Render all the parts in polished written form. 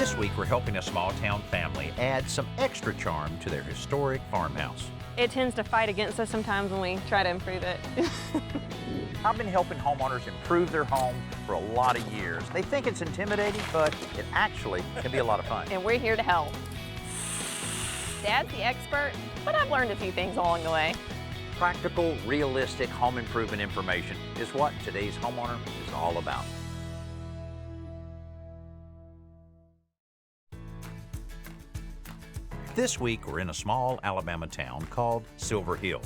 This week, we're helping a small-town family add some extra charm to their historic farmhouse. It tends to fight against us sometimes when we try to improve it. I've been helping homeowners improve their home for a lot of years. They think it's intimidating, but it actually can be a lot of fun. And we're here to help. Dad's the expert, but I've learned a few things along the way. Practical, realistic home improvement information is what today's homeowner is all about. This week, we're in a small Alabama town called Silver Hill.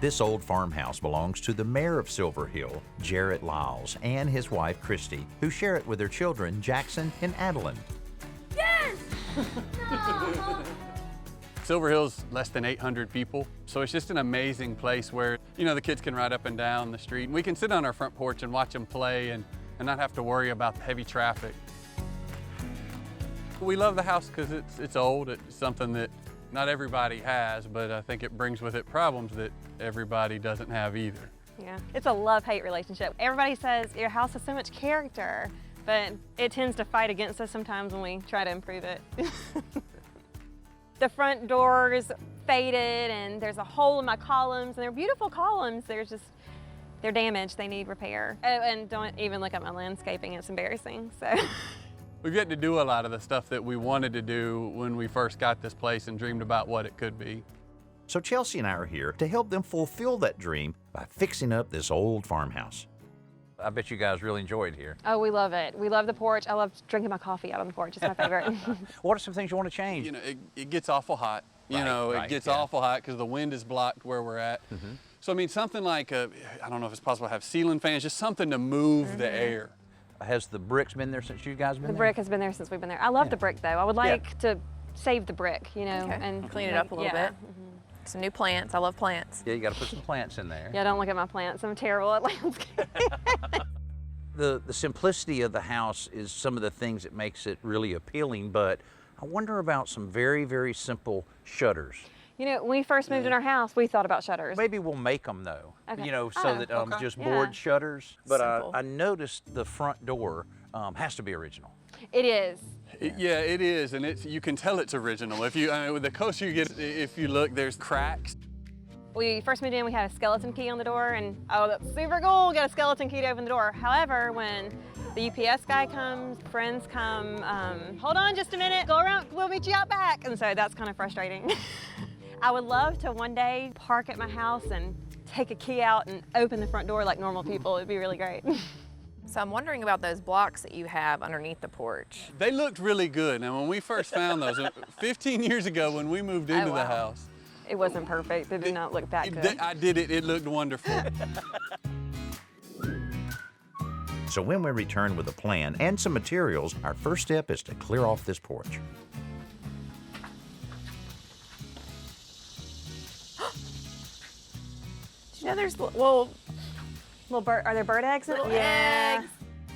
This old farmhouse belongs to the mayor of Silver Hill, Jarrett Lyles, and his wife, Christy, who share it with their children, Jackson and Adeline. Yes! No. Silver Hill's less than 800 people, so it's just an amazing place where, you know, the kids can ride up and down the street, and we can sit on our front porch and watch them play and not have to worry about the heavy traffic. We love the house because it's old. It's something that not everybody has, but I think it brings with it problems that everybody doesn't have either. Yeah, it's a love-hate relationship. Everybody says your house has so much character, but it tends to fight against us sometimes when we try to improve it. The front door is faded and there's a hole in my columns, and they're beautiful columns. They're damaged, they need repair. And don't even look at my landscaping, it's embarrassing, so. We've yet to do a lot of the stuff that we wanted to do when we first got this place and dreamed about what it could be. So Chelsea and I are here to help them fulfill that dream by fixing up this old farmhouse. I bet you guys really enjoyed here. Oh, we love it. We love the porch. I love drinking my coffee out on the porch, it's my favorite. What are some things you want to change? You know, it gets awful hot. It gets awful hot because the wind is blocked where we're at. Mm-hmm. So I mean, something like, I don't know if it's possible to have ceiling fans, just something to move the air. Has the bricks been there since you guys been there? The brick has been there since we've been there. I love the brick though. I would like to save the brick, you know, and clean it up a little bit. Some new plants. I love plants. Yeah, you got to put some plants in there. Yeah, don't look at my plants. I'm terrible at landscaping. The simplicity of the house is some of the things that makes it really appealing, but I wonder about some very, very simple shutters. You know, when we first moved in our house, we thought about shutters. Maybe we'll make them though, you know, so that just Yeah. board shutters. But Simple. I noticed the front door has to be original. It is. Yeah, it is, and you can tell it's original. If you, the closer you get, if you look, there's cracks. We first moved in, we had a skeleton key on the door, and oh, that's super cool, get a skeleton key to open the door. However, when the UPS guy comes, friends come, hold on just a minute, go around, we'll meet you out back. And so that's kind of frustrating. I would love to one day park at my house and take a key out and open the front door like normal people. It'd be really great. So I'm wondering about those blocks that you have underneath the porch. They looked really good. Now, when we first found those, 15 years ago when we moved into the house. It wasn't perfect. It did not look that good. I did it. It looked wonderful. So when we return with a plan and some materials, our first step is to clear off this porch. Did you know there's little bird, are there bird eggs in it? eggs?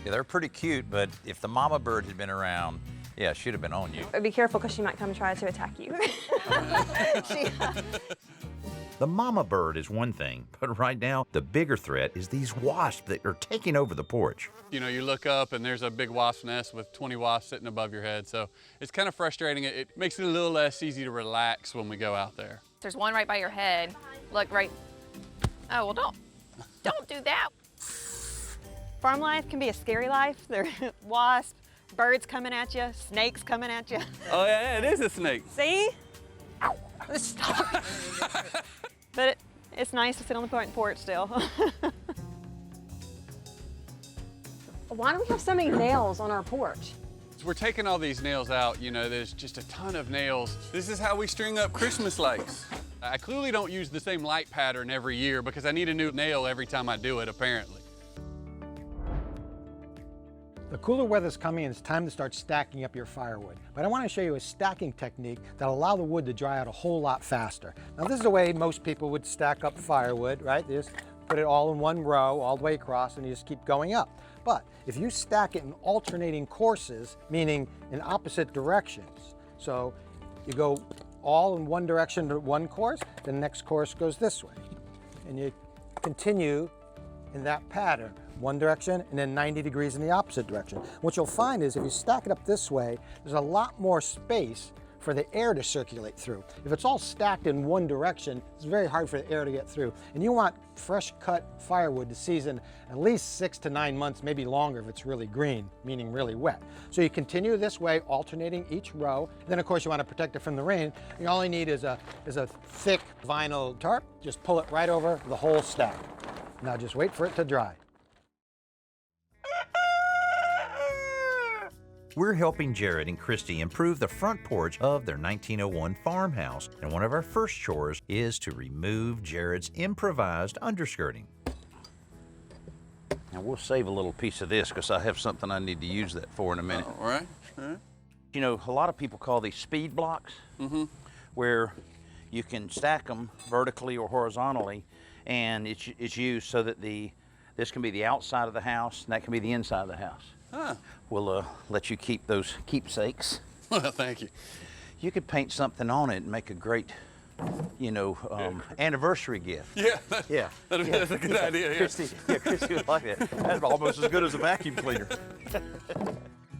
Yeah, they're pretty cute, but if the mama bird had been around, yeah, she'd have been on you. Be careful because she might come try to attack you. The mama bird is one thing, but right now, the bigger threat is these wasps that are taking over the porch. You know, you look up and there's a big wasp nest with 20 wasps sitting above your head. So it's kind of frustrating. It makes it a little less easy to relax when we go out there. There's one right by your head. Look right. Oh, well, don't do that. Farm life can be a scary life. There are wasps, birds coming at you, snakes coming at you. Oh, yeah, it is a snake. See? But it's nice to sit on the front porch still. Why do we have so many nails on our porch? We're taking all these nails out, you know, there's just a ton of nails. This is how we string up Christmas lights. I clearly don't use the same light pattern every year because I need a new nail every time I do it, apparently. The cooler weather's coming and it's time to start stacking up your firewood. But I want to show you a stacking technique that'll allow the wood to dry out a whole lot faster. Now this is the way most people would stack up firewood, right? They just put it all in one row, all the way across, and you just keep going up. But if you stack it in alternating courses, meaning in opposite directions, so you go all in one direction to one course, the next course goes this way. And you continue in that pattern, one direction and then 90 degrees in the opposite direction. What you'll find is if you stack it up this way, there's a lot more space for the air to circulate through. If it's all stacked in one direction, it's very hard for the air to get through. And you want fresh cut firewood to season at least 6 to 9 months, maybe longer if it's really green, meaning really wet. So you continue this way, alternating each row. And then of course you want to protect it from the rain. You all you need is a thick vinyl tarp. Just pull it right over the whole stack. Now just wait for it to dry. We're helping Jared and Christy improve the front porch of their 1901 farmhouse, and one of our first chores is to remove Jared's improvised underskirting. Now we'll save a little piece of this because I have something I need to use that for in a minute. All right. All right. You know, a lot of people call these speed blocks, where you can stack them vertically or horizontally, and it's used so that this can be the outside of the house and that can be the inside of the house. Huh. We'll let you keep those keepsakes. Well, thank you. You could paint something on it and make a great, you know, anniversary gift. Yeah. Yeah. That's a good idea. Yeah. Christy would like that. That's almost as good as a vacuum cleaner.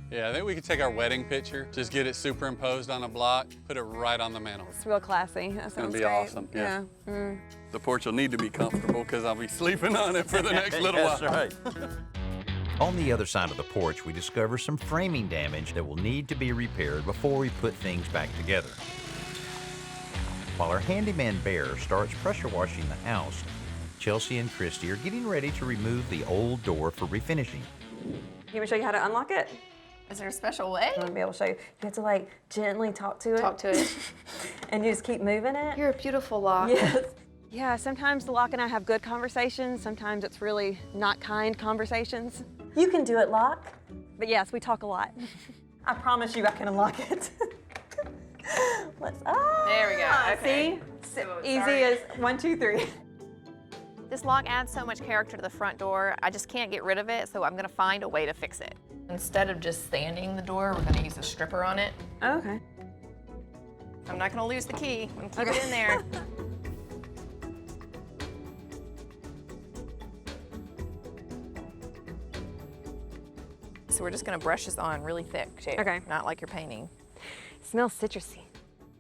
Yeah, I think we could take our wedding picture, just get it superimposed on a block, put it right on the mantle. It's real classy. That sounds be great. awesome, yeah. Mm. The porch will need to be comfortable because I'll be sleeping on it for the next little while. That's right. On the other side of the porch, we discover some framing damage that will need to be repaired before we put things back together. While our handyman Bear starts pressure washing the house, Chelsea and Christy are getting ready to remove the old door for refinishing. Can we show you how to unlock it? Is there a special way? I'm gonna be able to show you. You have to like gently talk to it. Talk to it. And you just keep moving it. You're a beautiful lock. Yes. Yeah, sometimes the Lock and I have good conversations. Sometimes it's really not kind conversations. You can do it, Lock. But yes, we talk a lot. I promise you I can unlock it. There we go. Okay. See? Easy as 1, 2, 3. This lock adds so much character to the front door. I just can't get rid of it, so I'm gonna find a way to fix it. Instead of just sanding the door, we're gonna use a stripper on it. Oh, okay. I'm not gonna lose the key. I'm gonna keep it in there. So we're just gonna brush this on really thick too. Okay. Not like you're painting. It smells citrusy.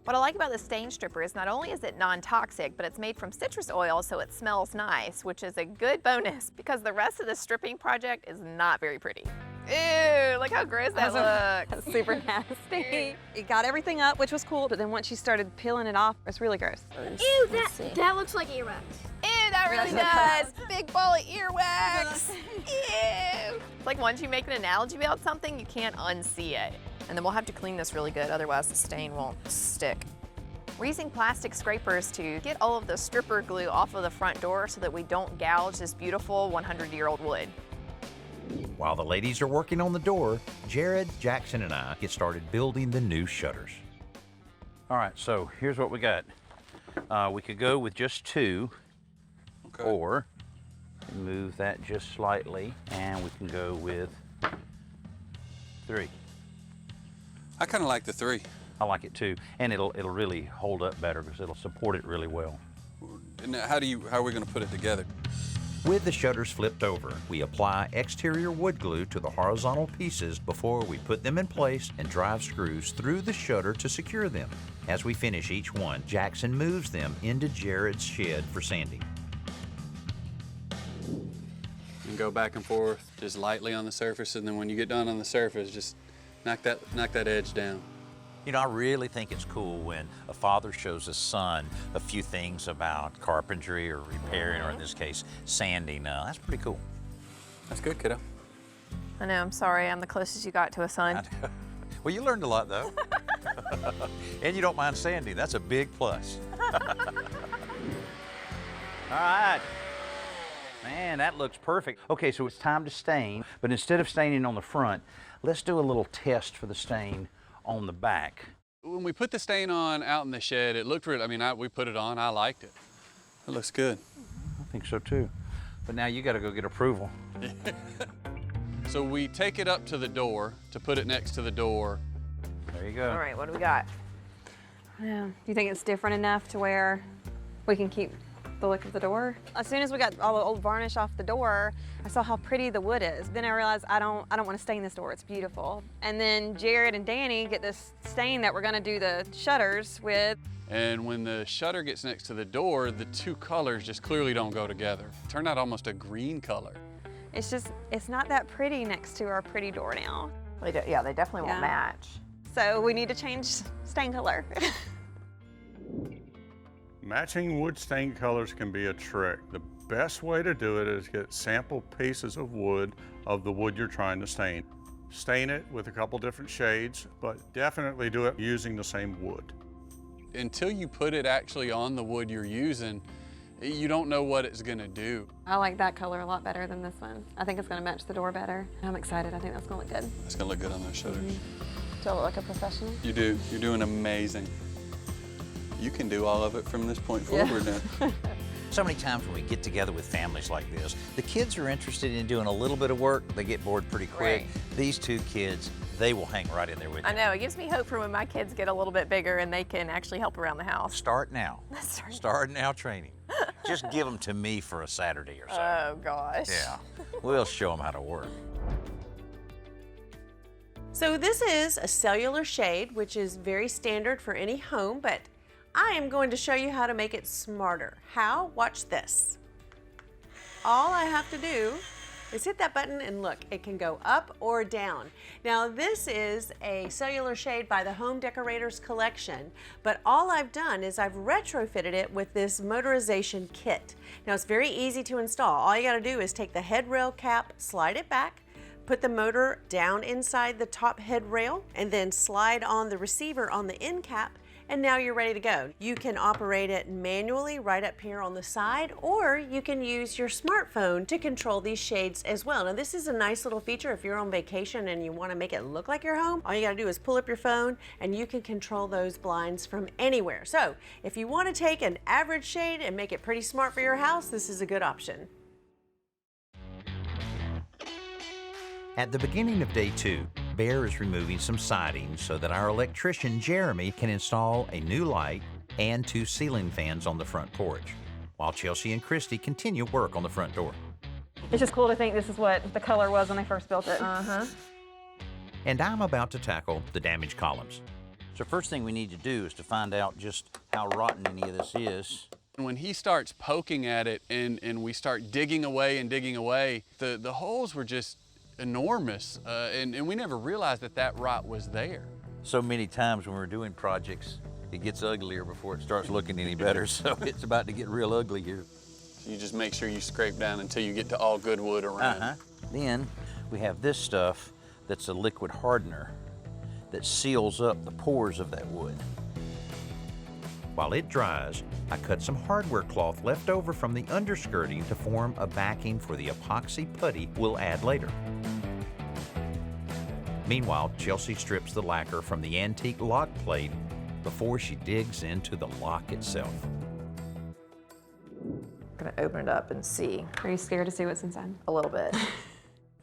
What I like about the stain stripper is not only is it non-toxic, but it's made from citrus oil, so it smells nice, which is a good bonus because the rest of the stripping project is not very pretty. Ew, look how gross that looks. That's super nasty. It got everything up, which was cool, but then once you started peeling it off, it's really gross. Ew, that looks like earwax. Ew, that really does. Big ball of earwax. Ew. It's like once you make an analogy about something, you can't unsee it. And then we'll have to clean this really good, otherwise the stain won't stick. We're using plastic scrapers to get all of the stripper glue off of the front door so that we don't gouge this beautiful 100-year-old wood. While the ladies are working on the door, Jared, Jackson, and I get started building the new shutters. All right, so here's what we got. We could go with just 2, or move that just slightly, and we can go with 3. I kind of like the 3. I like it too, and it'll really hold up better because it'll support it really well. And how are we going to put it together? With the shutters flipped over, we apply exterior wood glue to the horizontal pieces before we put them in place and drive screws through the shutter to secure them. As we finish each one, Jackson moves them into Jared's shed for sanding. And go back and forth just lightly on the surface, and then when you get done on the surface, just knock that edge down. You know, I really think it's cool when a father shows his son a few things about carpentry or repairing, or in this case, sanding. That's pretty cool. That's good, kiddo. I know, I'm sorry, I'm the closest you got to a son. Well, you learned a lot, though. And you don't mind sanding. That's a big plus. All right. Man, that looks perfect. Okay, so it's time to stain, but instead of staining on the front, let's do a little test for the stain on the back. When we put the stain on out in the shed, it looked really, we put it on, I liked it. It looks good. I think so too. But now you gotta go get approval. So we take it up to the door to put it next to the door. There you go. All right, what do we got? Yeah. Do you think it's different enough to where we can keep the look of the door. As soon as we got all the old varnish off the door, I saw how pretty the wood is. Then I realized I don't want to stain this door. It's beautiful. And then Jared and Danny get this stain that we're going to do the shutters with. And when the shutter gets next to the door, the two colors just clearly don't go together. It turned out almost a green color. It's not that pretty next to our pretty door now. Yeah, they definitely won't Yeah. match. So we need to change stain color. Matching wood stain colors can be a trick. The best way to do it is get sample pieces of wood you're trying to stain. Stain it with a couple different shades, but definitely do it using the same wood. Until you put it actually on the wood you're using, you don't know what it's gonna do. I like that color a lot better than this one. I think it's going to match the door better. I'm excited. I think that's going to look good. It's gonna look good on those shutters. Do I look like a professional? You do. You're doing amazing. You can do all of it from this point forward now. So many times when we get together with families like this, the kids are interested in doing a little bit of work. They get bored pretty quick. Right. These two kids, they will hang right in there with you. I know, it gives me hope for when my kids get a little bit bigger and they can actually help around the house. Start now. Start. Start now training. Just give them to me for a Saturday or so. Oh gosh. Yeah, we'll show them how to work. So this is a cellular shade, which is very standard for any home, but I am going to show you how to make it smarter. How? Watch this. All I have to do is hit that button and look, it can go up or down. Now this is a cellular shade by the Home Decorators Collection, but all I've done is I've retrofitted it with this motorization kit. Now it's very easy to install. All you gotta do is take the headrail cap, slide it back, put the motor down inside the top headrail, and then slide on the receiver on the end cap, and now you're ready to go. You can operate it manually right up here on the side, or you can use your smartphone to control these shades as well. Now this is a nice little feature if you're on vacation and you want to make it look like your home. All you gotta do is pull up your phone and you can control those blinds from anywhere. So if you want to take an average shade and make it pretty smart for your house, this is a good option. At the beginning of day 2, Bear is removing some siding so that our electrician Jeremy can install a new light and 2 ceiling fans on the front porch, while Chelsea and Christy continue work on the front door. It's just cool to think this is what the color was when they first built it. And I'm about to tackle the damaged columns. So first thing we need to do is to find out just how rotten any of this is. When he starts poking at it and we start digging away, the holes were just enormous, and we never realized that rot was there. So many times when we're doing projects, it gets uglier before it starts looking any better, so it's about to get real ugly here. You just make sure you scrape down until you get to all good wood around. Then we have this stuff that's a liquid hardener that seals up the pores of that wood. While it dries, I cut some hardware cloth left over from the underskirting to form a backing for the epoxy putty we'll add later. Meanwhile, Chelsea strips the lacquer from the antique lock plate before she digs into the lock itself. I'm gonna open it up and see Are you scared to see what's inside? a little bit.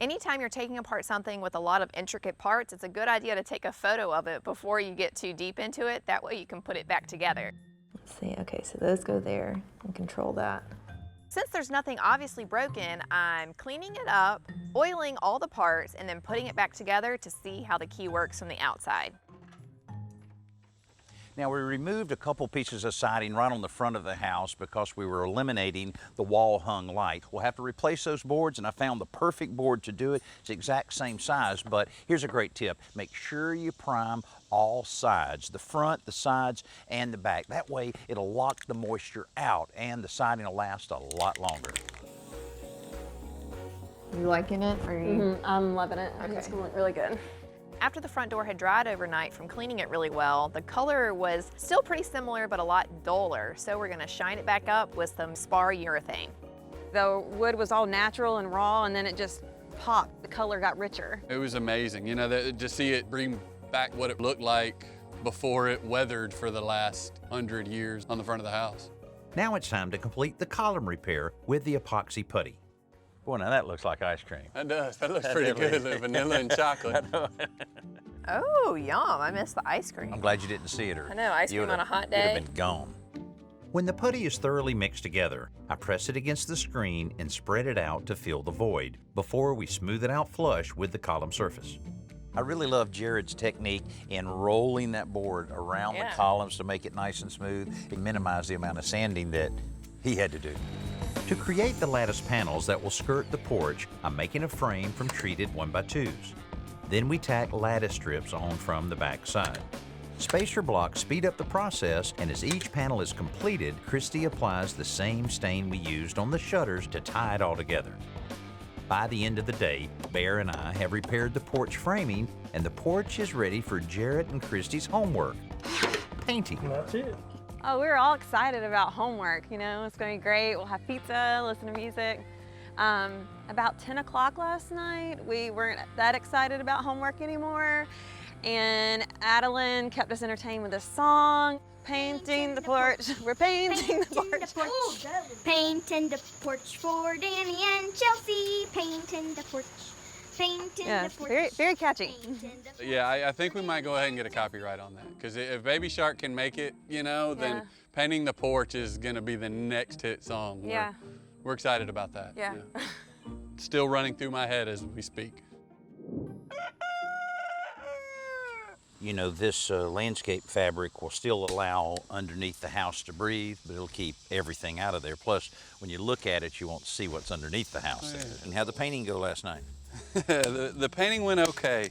Anytime you're taking apart something with a lot of intricate parts, it's a good idea to take a photo of it before you get too deep into it. That way you can put it back together. Let's see, okay, so those go there and control that. Since there's nothing obviously broken, I'm cleaning it up, oiling all the parts, and then putting it back together to see how the key works from the outside. Now, we removed a couple pieces of siding right on the front of the house because we were eliminating the wall-hung light. We'll have to replace those boards, and I found the perfect board to do it. It's the exact same size, but here's a great tip. Make sure you prime all sides, the front, the sides, and the back. That way, it'll lock the moisture out, and the siding will last a lot longer. You liking it? Or you... I'm loving it. I think it's gonna look really good. After the front door had dried overnight from cleaning it really well, the color was still pretty similar but a lot duller, so we're gonna shine it back up with some spar urethane. The wood was all natural and raw, and then it just popped. The color got richer. It was amazing, you know, to see it bring back what it looked like before it weathered for the last 100 years on the front of the house. Now it's time to complete the column repair with the epoxy putty. Boy, now that looks like ice cream. That does. That looks pretty good, the vanilla and chocolate. Oh, yum, I missed the ice cream. I'm glad you didn't see it, or I know, ice cream on a hot You'd have day. been gone. When the putty is thoroughly mixed together, I press it against the screen and spread it out to fill the void before we smooth it out flush with the column surface. I really love Jared's technique in rolling that board around the columns to make it nice and smooth and minimize the amount of sanding that he had to do. To create the lattice panels that will skirt the porch, I'm making a frame from treated 1x2s. Then we tack lattice strips on from the back side. Spacer blocks speed up the process, and as each panel is completed, Christy applies the same stain we used on the shutters to tie it all together. By the end of the day, Bear and I have repaired the porch framing, and the porch is ready for Jarrett and Christy's homework, painting. That's it. Oh, we were all excited about homework. You know, it's going to be great. We'll have pizza, listen to music. About 10 o'clock last night, we weren't that excited about homework anymore. And Adeline kept us entertained with a song, Painting the Porch. We're painting the porch. Painting the porch for Danny and Chelsea. Painting the porch. Painting the porch. Very, very catchy. Yeah, I think we might go ahead and get a copyright on that. Because if Baby Shark can make it, you know, then Painting the Porch is going to be the next hit song. We're excited about that. Yeah. Still running through my head as we speak. You know, this landscape fabric will still allow underneath the house to breathe, but it'll keep everything out of there. Plus, when you look at it, you won't see what's underneath the house. And how'd the painting go last night? the painting went okay.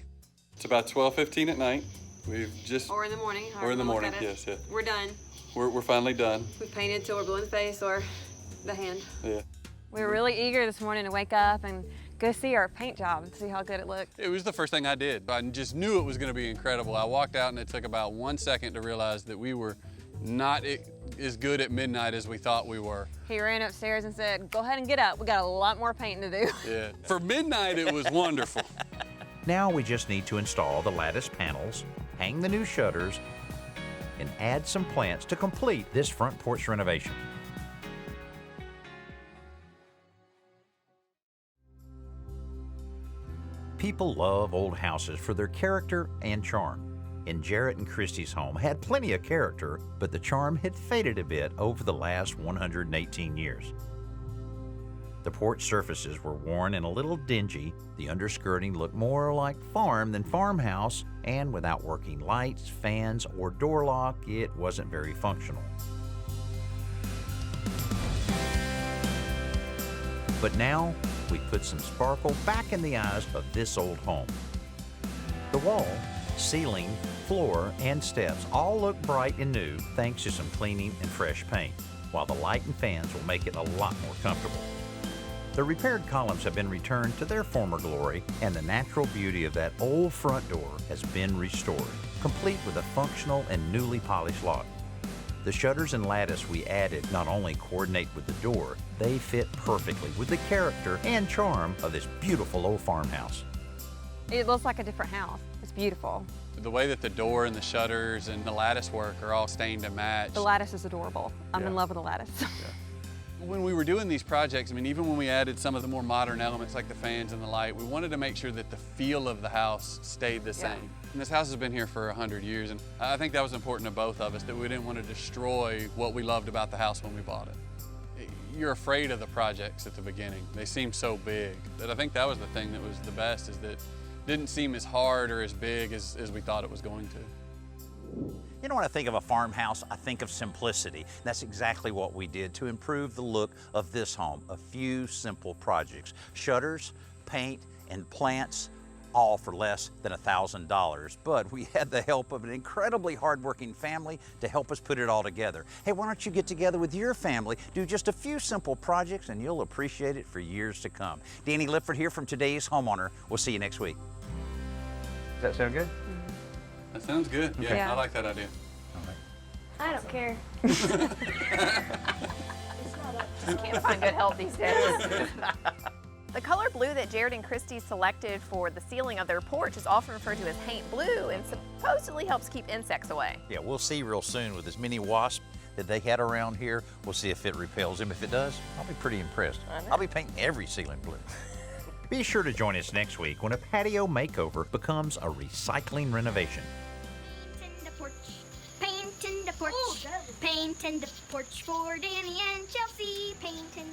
It's about 12:15 at night. We've just... Or in the morning. Or in the morning, yes. We're done. We're finally done. We painted till we're blue in the face or the hand. Yeah. We were really eager this morning to wake up and go see our paint job and see how good it looked. It was the first thing I did. I just knew it was going to be incredible. I walked out and it took about 1 second to realize that we were not as good at midnight as we thought we were. He ran upstairs and said, go ahead and get up. We got a lot more painting to do. Yeah. For midnight, it was wonderful. Now we just need to install the lattice panels, hang the new shutters, and add some plants to complete this front porch renovation. People love old houses for their character and charm. And Jarrett and Christy's home had plenty of character, but the charm had faded a bit over the last 118 years. The porch surfaces were worn and a little dingy, the underskirting looked more like farm than farmhouse, and without working lights, fans, or door lock, it wasn't very functional. But now, we put some sparkle back in the eyes of this old home. The wall, ceiling, floor, and steps all look bright and new thanks to some cleaning and fresh paint, while the light and fans will make it a lot more comfortable. The repaired columns have been returned to their former glory, and the natural beauty of that old front door has been restored, complete with a functional and newly polished lock. The shutters and lattice we added not only coordinate with the door, they fit perfectly with the character and charm of this beautiful old farmhouse. It looks like a different house. It's beautiful. The way that the door and the shutters and the lattice work are all stained to match. The lattice is adorable. I'm in love with the lattice. When we were doing these projects, I mean, even when we added some of the more modern elements like the fans and the light, we wanted to make sure that the feel of the house stayed the same. And this house has been here for 100 years, and I think that was important to both of us, that we didn't want to destroy what we loved about the house when we bought it. You're afraid of the projects at the beginning. They seem so big. But I think that was the thing that was the best, is that it didn't seem as hard or as big as we thought it was going to. You know, when I think of a farmhouse, I think of simplicity. That's exactly what we did to improve the look of this home. A few simple projects. Shutters, paint, and plants, all for less than $1,000. But we had the help of an incredibly hardworking family to help us put it all together. Hey, why don't you get together with your family, do just a few simple projects, and you'll appreciate it for years to come. Danny Lipford here from today's Homeowner. We'll see you next week. Does that sound good? That sounds good. Yeah, I like that idea. I don't care. Just can't find good help these days. The color blue that Jared and Christy selected for the ceiling of their porch is often referred to as paint blue and supposedly helps keep insects away. Yeah, we'll see real soon with as many wasps that they had around here. We'll see if it repels them. If it does, I'll be pretty impressed. I'll be painting every ceiling blue. Be sure to join us next week when a patio makeover becomes a recycling renovation. Painting the porch. Painting the porch. Painting the porch for Danny and Chelsea. Painting